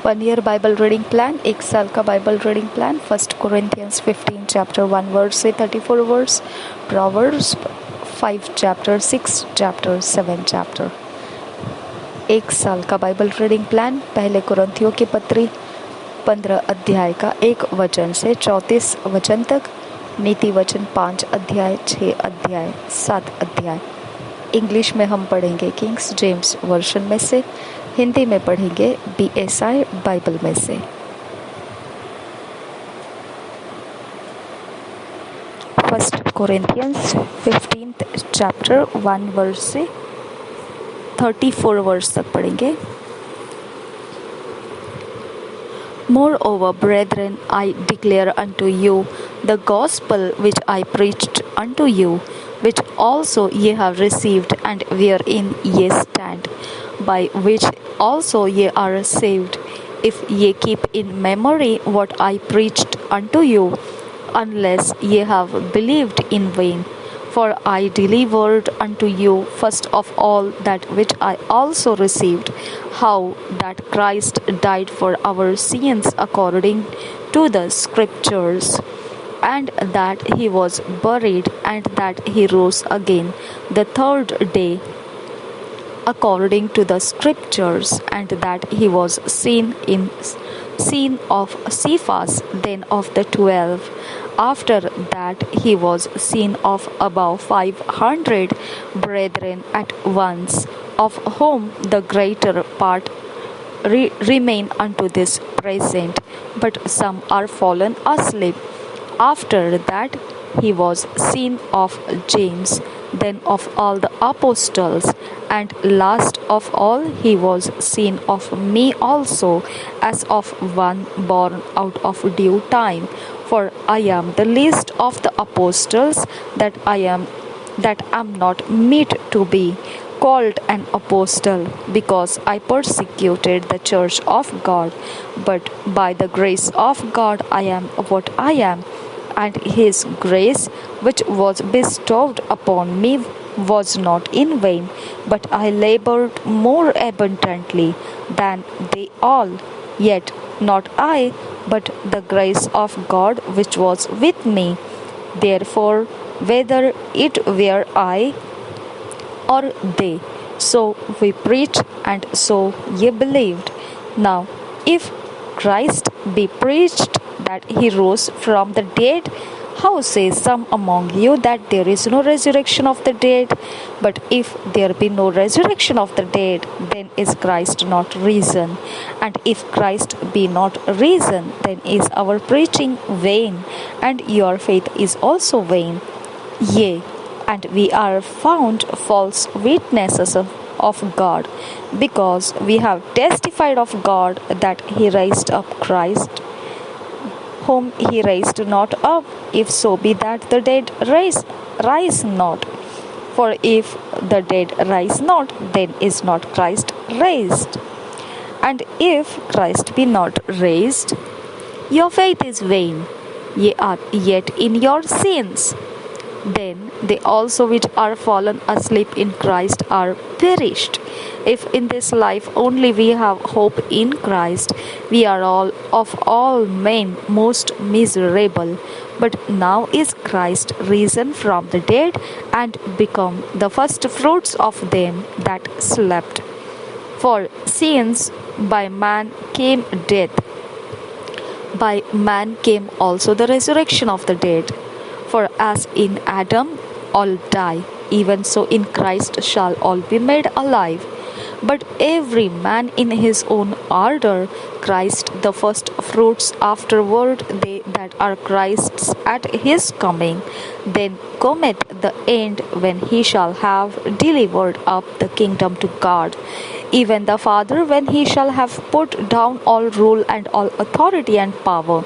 1 year Bible reading plan, 1 साल का Bible reading plan. 1 Corinthians 15 chapter 1 verse से 34 verse, Proverbs 5 chapter 6 chapter 7 chapter. 1 साल का बाइबल रीडिंग प्लान, पहले कुरिन्थियों की पत्री 15 अध्याय का 1 वचन से 34 वचन तक, नीति वचन 5 अध्याय, 6 अध्याय, 7 अध्याय। इंग्लिश में हम पढ़ेंगे किंग्स जेम्स वर्जन में से, हिंदी में पढ़ेंगे BSI बाइबल में से। फर्स्ट कोरिंथियंस 15 चैप्टर 1 वर्स से 34 वर्स तक पढ़ेंगे। Moreover, brethren, I declare unto you the gospel which I preached unto you, which also ye have received, and wherein ye stand, by which also ye are saved, if ye keep in memory what I preached unto you, unless ye have believed in vain. For I delivered unto you first of all that which I also received, how that Christ died for our sins according to the Scriptures, and that he was buried, and that he rose again the third day according to the Scriptures, and that he was seen of Cephas, then of the 12. After that he was seen of above 500 brethren at once, of whom the greater part remain unto this present, but some are fallen asleep. After that he was seen of James, then of all the apostles, and last of all he was seen of me also, as of one born out of due time. For I am the least of the apostles, that am not meet to be called an apostle, because I persecuted the church of God. But by the grace of God I am what I am, and his grace which was bestowed upon me was not in vain, but I labored more abundantly than they all. Yet not I, but the grace of God which was with me. Therefore, whether it were I or they, so we preached, and so ye believed. Now, if Christ be preached that he rose from the dead, how say some among you that there is no resurrection of the dead? But if there be no resurrection of the dead, then is Christ not risen? And if Christ be not risen, then is our preaching vain, and your faith is also vain. Yea, and we are found false witnesses of God, because we have testified of God that he raised up Christ, whom he raised not up, if so be that the dead rise not. For if the dead rise not, then is not Christ raised. And if Christ be not raised, your faith is vain, ye are yet in your sins. Then they also which are fallen asleep in Christ are perished. If in this life only we have hope in Christ, we are all of all men most miserable. But now is Christ risen from the dead, and become the first fruits of them that slept. For since by man came death, by man came also the resurrection of the dead. For as in Adam all die, even so in Christ shall all be made alive. But every man in his own order, Christ the first fruits, afterward they that are Christ's at his coming. Then cometh the end, when he shall have delivered up the kingdom to God, even the Father, when he shall have put down all rule and all authority and power.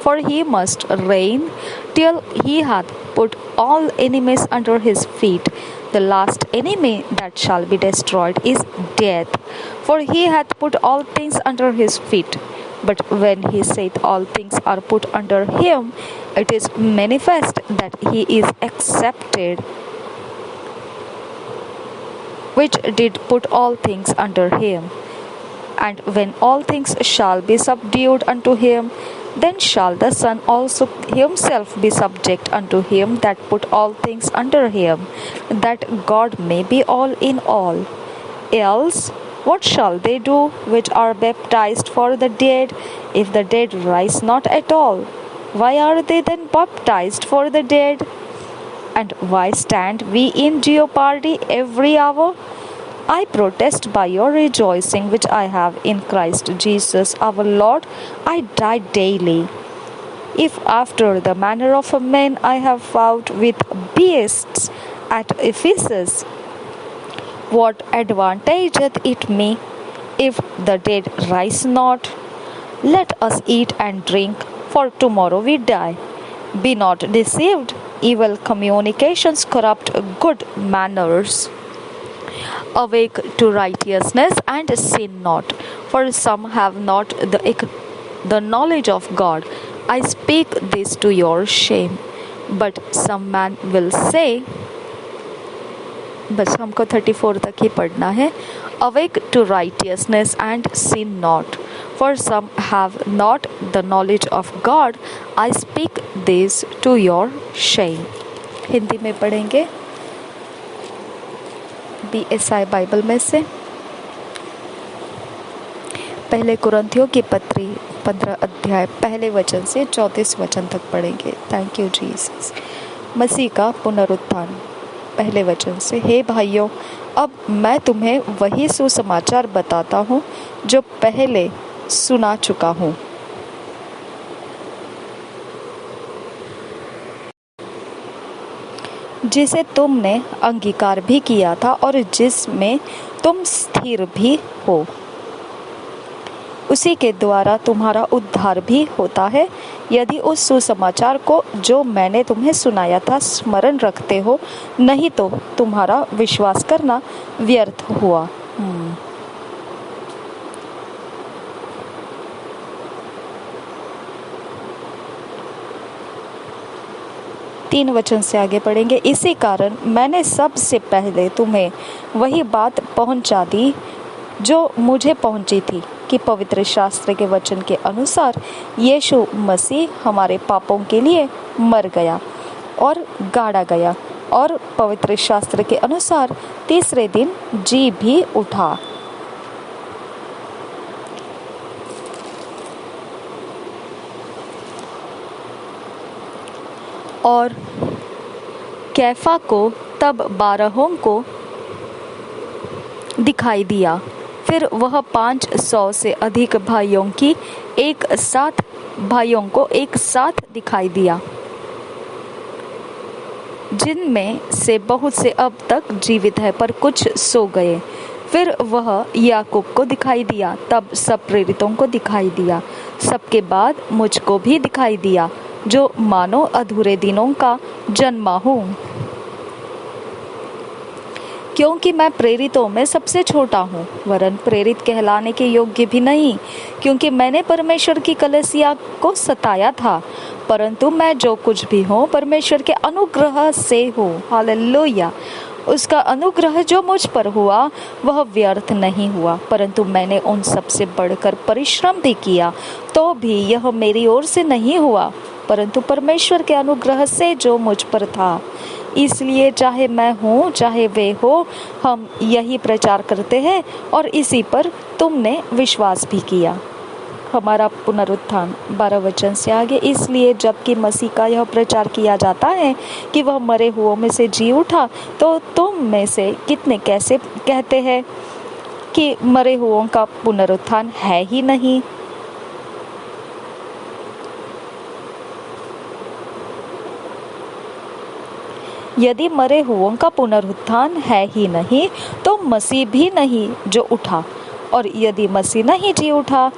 For he must reign till he hath put all enemies under his feet. The last enemy that shall be destroyed is death. For he hath put all things under his feet. But when he saith all things are put under him, it is manifest that he is accepted, which did put all things under him. And when all things shall be subdued unto him, then shall the Son also himself be subject unto him that put all things under him, that God may be all in all. Else, what shall they do which are baptized for the dead, if the dead rise not at all? Why are they then baptized for the dead? And why stand we in jeopardy every hour? I protest by your rejoicing which I have in Christ Jesus our Lord, I die daily. If after the manner of men I have fought with beasts at Ephesus, what advantageth it me, if the dead rise not? Let us eat and drink, for tomorrow we die. Be not deceived, evil communications corrupt good manners. Awake to righteousness and sin not, for some have not the knowledge of God. I speak this to your shame. But some man will say, बस हमको 34 तक ही पढ़ना है. Awake to righteousness and sin not, for some have not the knowledge of God. I speak this to your shame. Hindi में पढ़ेंगे BSI Bible में से. पहले कुरिन्थियों की पत्री 15 अध्याय पहले वचन से 34 वचन तक पढ़ेंगे. Thank you Jesus. मसीह का पुनरुत्थान. पहले वचन से, हे भाइयों, अब मैं तुम्हें वही सुसमाचार बताता हूँ जो पहले सुना चुका हूँ. जिसे तुमने अंगीकार भी किया था और जिसमें तुम स्थिर भी हो, उसी के द्वारा तुम्हारा उद्धार भी होता है, यदि उस सुसमाचार को जो मैंने तुम्हें सुनाया था स्मरण रखते हो. नहीं तो तुम्हारा विश्वास करना व्यर्थ हुआ. 3 वचन से आगे पढ़ेंगे. इसी कारण मैंने सबसे पहले तुम्हें वही बात पहुंचा दी जो मुझे पहुंची थी, कि पवित्र शास्त्र के वचन के अनुसार यीशु मसीह हमारे पापों के लिए मर गया और गाड़ा गया, और पवित्र शास्त्र के अनुसार तीसरे दिन जी भी उठा. और कैफा को तब 12 को दिखाई दिया. फिर वह 500 से अधिक भाइयों को एक साथ दिखाई दिया, जिनमें से बहुत से अब तक जीवित है, पर कुछ सो गए. फिर वह याकूब को दिखाई दिया, तब सब प्रेरितों को दिखाई दिया. सबके बाद मुझको भी दिखाई दिया, जो मानो अधूरे दिनों का जन्मा हूँ, क्योंकि मैं प्रेरितों में सबसे छोटा हूँ, वरन प्रेरित कहलाने के योग्य भी नहीं, क्योंकि मैंने परमेश्वर की कलीसिया को सताया था. परंतु मैं जो कुछ भी हूँ परमेश्वर के अनुग्रह से हूँ. हालेलुया. उसका अनुग्रह जो मुझ पर हुआ वह व्यर्थ नहीं हुआ, परंतु मैंने उन सबसे बढ़कर परिश्रम भी किया, तो भी यह मेरी ओर से नहीं हुआ, परंतु परमेश्वर के अनुग्रह से जो मुझ पर था. इसलिए चाहे मैं हूँ चाहे वे हो, हम यही प्रचार करते हैं और इसी पर तुमने विश्वास भी किया. हमारा पुनरुत्थान 12 वचन से आगे. इसलिए जबकि मसीह का यह प्रचार किया जाता है कि वह मरे हुओं में से जी उठा, तो तुम में से कितने कैसे कहते हैं कि मरे हुओं का पुनरुत्थान है ही नहीं. यदि मरे हुओं का पुनरुत्थान है ही नहीं, तो मसीह भी नहीं जो उठा. और यदि मसीह नहीं जी उठा,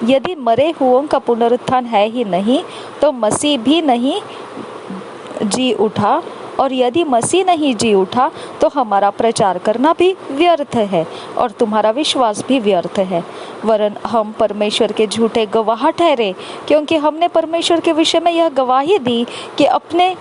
यदि मरे हुओं का पुनरुत्थान है ही नहीं, तो मसीह भी नहीं जी उठा. और यदि मसीह नहीं जी उठा, तो हमारा प्रचार करना भी व्यर्थ है और तुम्हारा विश्वास भी व्यर्थ है. वरन हम परमेश्वर के झूठे गवाह ठहरे, क्योंकि हमने परमेश्वर के विषय में यह गवाही दी कि अपने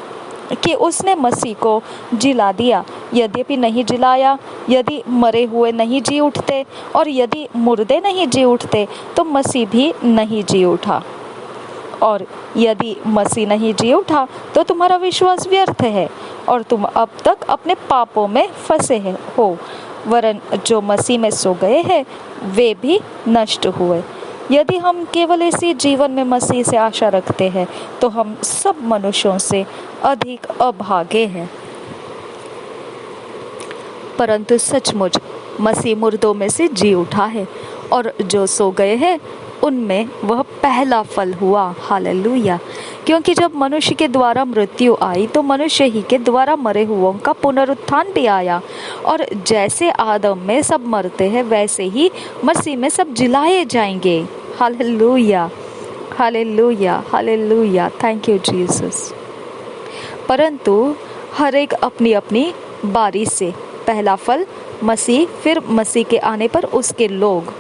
कि उसने मसीह को जिला दिया। यद्यपि नहीं जिलाया, यदि मरे हुए नहीं जी उठते और यदि मुर्दे नहीं जी उठते तो मसीह भी नहीं जी उठा। और यदि मसीह नहीं जी उठा तो तुम्हारा विश्वास व्यर्थ है और तुम अब तक अपने पापों में फंसे हो। वरन जो मसीह में सो गए हैं वे भी नष्ट हुए। यदि हम केवल इसी जीवन में मसीह से आशा रखते हैं तो हम सब मनुष्यों से अधिक अभागे हैं। परंतु सचमुच मसीह मुर्दों में से जी उठा है और जो सो गए हैं उनमें वह पहला फल हुआ। हालेलुया। क्योंकि जब मनुष्य के द्वारा मृत्यु आई तो मनुष्य ही के द्वारा मरे हुओं का पुनरुत्थान भी आया। और जैसे आदम में सब मरते हैं वैसे ही मसीह में सब जिलाए जाएंगे। Hallelujah, hallelujah, hallelujah. Thank you Jesus. परंतु हर एक अपनी अपनी बारी से, पहला फल मसीह, फिर मसीह के आने पर उसके लोग।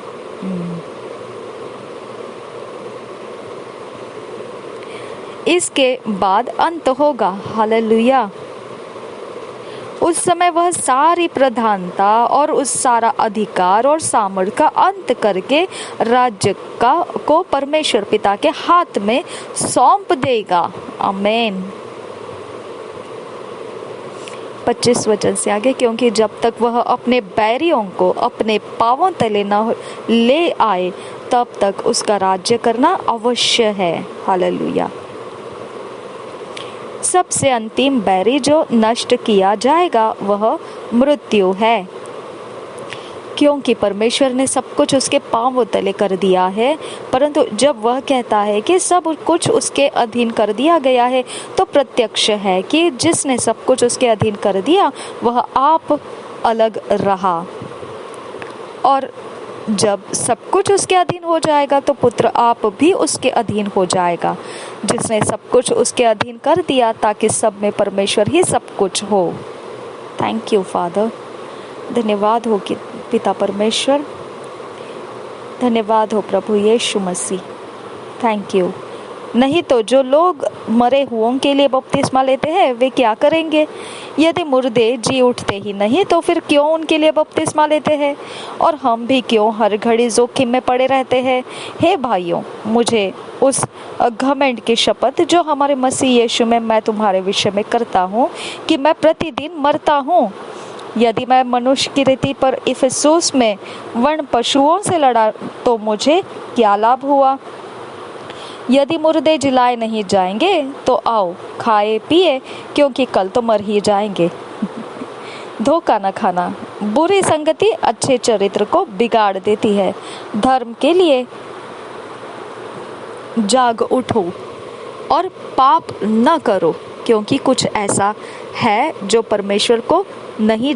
इसके बाद अंत होगा। हालेलुया। उस समय वह सारी प्रधानता और उस सारा अधिकार और सामर्थ का अंत करके राज्य को परमेश्वर पिता के हाथ में सौंप देगा। आमीन। 25 वचन से आगे, क्योंकि जब तक वह अपने बैरियों को अपने पांवों तले न ले आए तब तक उसका राज्य करना अवश्य है। हालेलुया। सबसे अंतिम बैरी जो नष्ट किया जाएगा वह मृत्यु है, क्योंकि परमेश्वर ने सब कुछ उसके पांवों तले कर दिया है। परंतु जब वह कहता है कि सब कुछ उसके अधीन कर दिया गया है तो प्रत्यक्ष है कि जिसने सब कुछ उसके अधीन कर दिया वह आप अलग रहा। और जब सब कुछ उसके अधीन हो जाएगा तो पुत्र आप भी उसके अधीन हो जाएगा, जिसने सब कुछ उसके अधीन कर दिया ताकि सब में परमेश्वर ही सब कुछ हो। Thank you father. धन्यवाद हो कि पिता परमेश्वर, धन्यवाद हो प्रभु यीशु मसीह। Thank you. नहीं तो जो लोग मरे हुओं के लिए बपतिस्मा लेते हैं वे क्या करेंगे? यदि मुर्दे जी उठते ही नहीं तो फिर क्यों उनके लिए बपतिस्मा लेते हैं? और हम भी क्यों हर घड़ी जोखिम में पड़े रहते हैं? हे भाइयों, मुझे उस घमंड की शपथ जो हमारे मसीह यीशु में मैं तुम्हारे विषय में करता हूँ कि मैं प्रतिदिन मरता हूँ। यदि मैं मनुष्य की रीति पर इफिसुस में वर्ण पशुओं से लड़ा तो मुझे क्या लाभ हुआ? यदि मुर्दे जिलाए नहीं जाएंगे तो आओ खाए पिए, क्योंकि कल तो मर ही जाएंगे। धोखा न खाना। बुरी संगति अच्छे चरित्र को बिगाड़ देती है। धर्म के लिए जाग उठो और पाप न करो, क्योंकि कुछ ऐसा है जो परमेश्वर को नहीं